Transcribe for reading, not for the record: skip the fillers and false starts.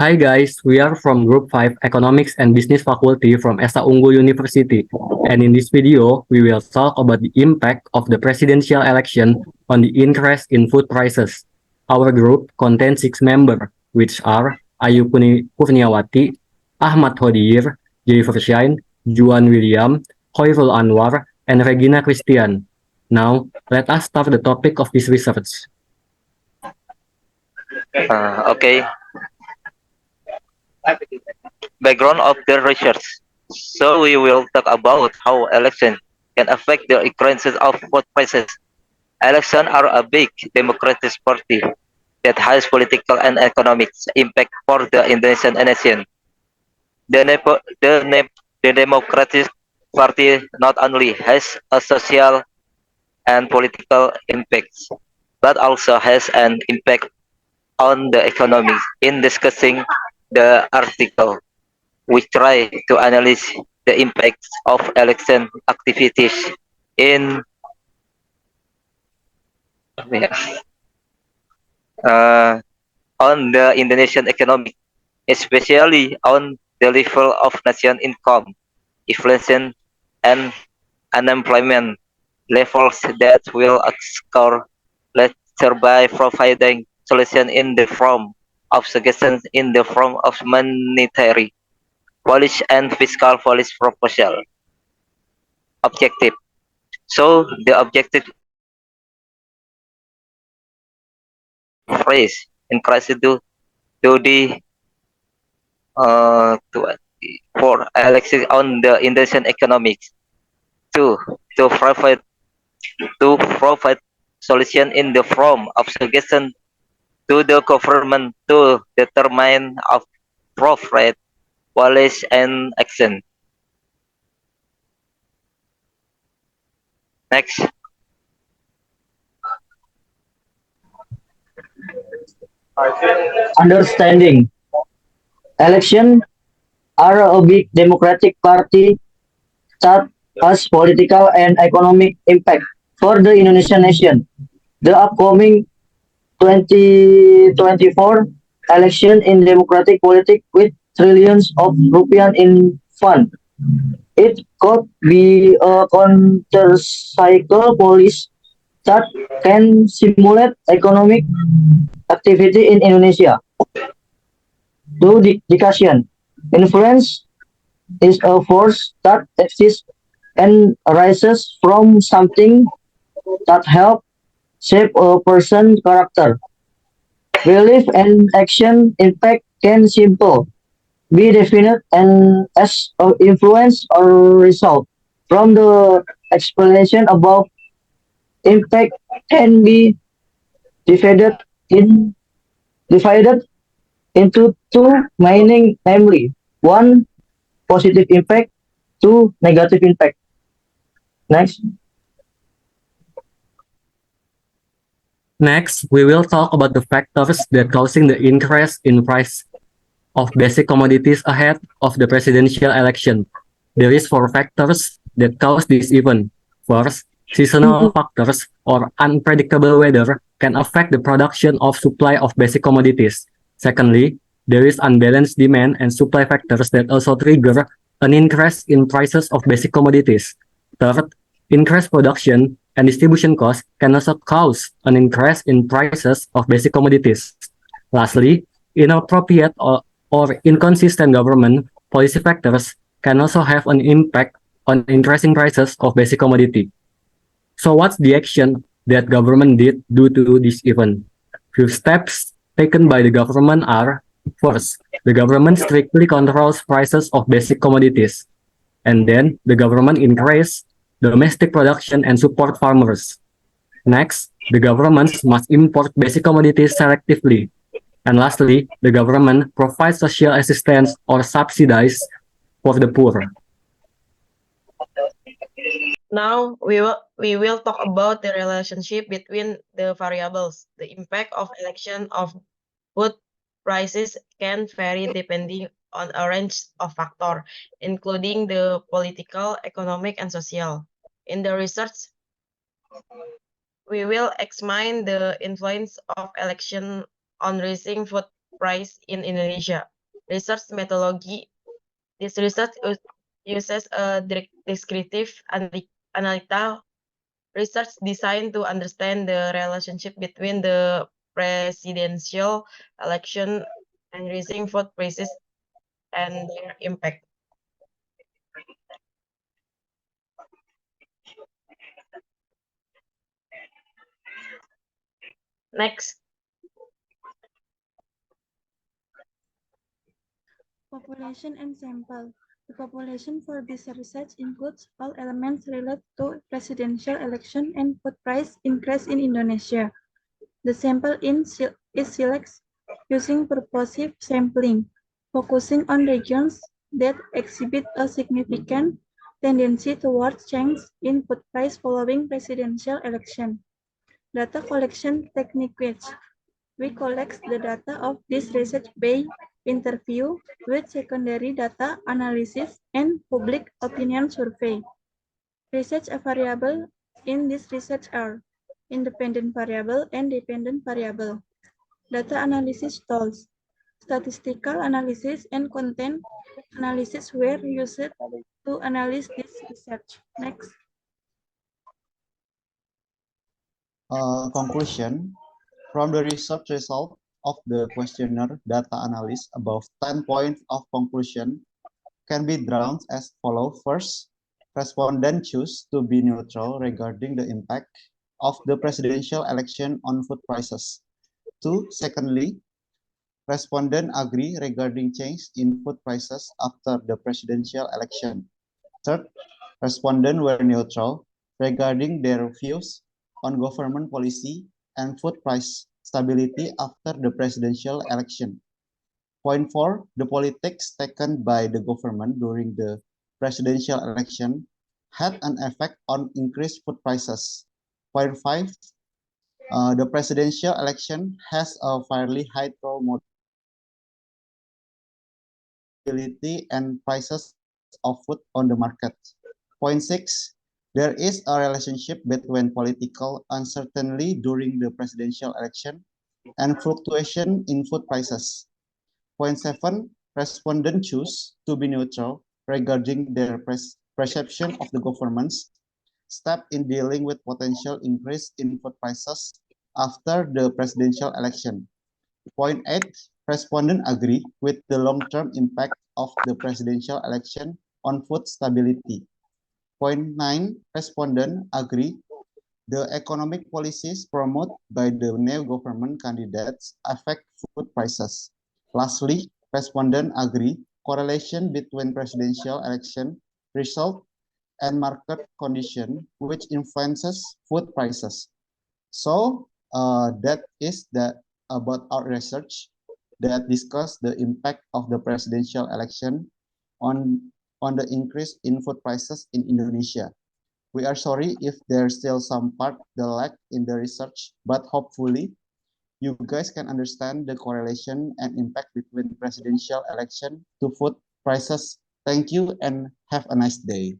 Hi guys, we are from Group 5 Economics and Business Faculty from Esa Unggul University. And in this video, we will talk about the impact of the presidential election on the increase in food prices. Our group contains 6 members, which are Ayu Kurniawati, Ahmad Hodir, Jennifer Shine, Juan William, Khairul Anwar, and Regina Christian. Now, let us start the topic of this research. Okay, background of the research. So we will talk about how elections can affect the increases of food prices. Elections are a big democratic party that has political and economic impact for the Indonesian nation. The Democratic Party not only has a social and political impacts, but also has an impact on the economy. In discussing the article, we try to analyze the impacts of election activities in uh, on the Indonesian economy, especially on the level of national income, inflation, and unemployment levels that will occur later by providing solution in the form of suggestions in the form of monetary policy and fiscal policy proposal. Objective. So the objective phrase increase to the to for election on the Indonesian economics to to provide to provide solution in the form of suggestion to the government to determine of profit policy and action. Next. Understanding election are a big democratic party that has political and economic impact for the Indonesian nation. The upcoming 2024 election in democratic politics with trillions of rupiah in fund. It could be a counter-cycle policy that can simulate economic activity in Indonesia. To discussion, influence is a force that exists and arises from something that helps shape a person's character. Belief and action impact can simple be defined and as influence or result. From the explanation above, impact can be divided in divided into two meaning, namely one positive impact, two negative impact. Next. Next, we will talk about the factors that causing the increase in price of basic commodities ahead of the presidential election. There is 4 factors that cause this event. First, seasonal factors or unpredictable weather can affect the production of supply of basic commodities. Secondly, there is unbalanced demand and supply factors that also trigger an increase in prices of basic commodities. Third, increased production and distribution costs can also cause an increase in prices of basic commodities. Lastly, inappropriate or inconsistent government policy factors can also have an impact on increasing prices of basic commodity. So what's the action that government did due to this event? Few steps taken by the government are: first, the government strictly controls prices of basic commodities, and then the government increase domestic production and support farmers. Next, the governments must import basic commodities selectively. And lastly, the government provides social assistance or subsidies for the poor. Now we will talk about the relationship between the variables. The impact of election of food prices can vary depending on a range of factors, including the political, economic, and social. In the research, we will examine the influence of election on rising food price in Indonesia. research methodology. This research uses a descriptive analytical research designed to understand the relationship between the presidential election and rising food prices and their impact. Next. Population and sample. The population for this research includes all elements related to presidential election and food price increase in Indonesia. The sample is selected using purposive sampling, focusing on regions that exhibit a significant tendency towards change in food price following presidential election. Data collection techniques. We collect the data of this research by interview with secondary data analysis and public opinion survey. Research variable in this research are independent variable and dependent variable. Data analysis tools. Statistical analysis and content analysis were used to analyze this research. Next. Conclusion. From the research result of the questionnaire data analysis, above 10 points of conclusion can be drawn as follows. First, respondents choose to be neutral regarding the impact of the presidential election on food prices. Two, secondly, respondents agree regarding change in food prices after the presidential election. Third, respondents were neutral regarding their views on government policy and food price stability after the presidential election. Point 4, the politics taken by the government during the presidential election had an effect on increased food prices. Point 5, the presidential election has a fairly high probability and prices of food on the market. Point 6, there is a relationship between political uncertainty during the presidential election and fluctuation in food prices. Point 7, respondents choose to be neutral regarding their perception of the government's step in dealing with potential increase in food prices after the presidential election. Point 8, respondents agree with the long-term impact of the presidential election on food stability. Point 9, respondents agree the economic policies promoted by the new government candidates affect food prices. Lastly, respondents agree correlation between presidential election result and market condition which influences food prices. So that is about our research that discuss the impact of the presidential election on the increase in food prices in Indonesia. We are sorry if there's still some part the lack in the research, but hopefully you guys can understand the correlation and impact between presidential election to food prices. Thank you and have a nice day.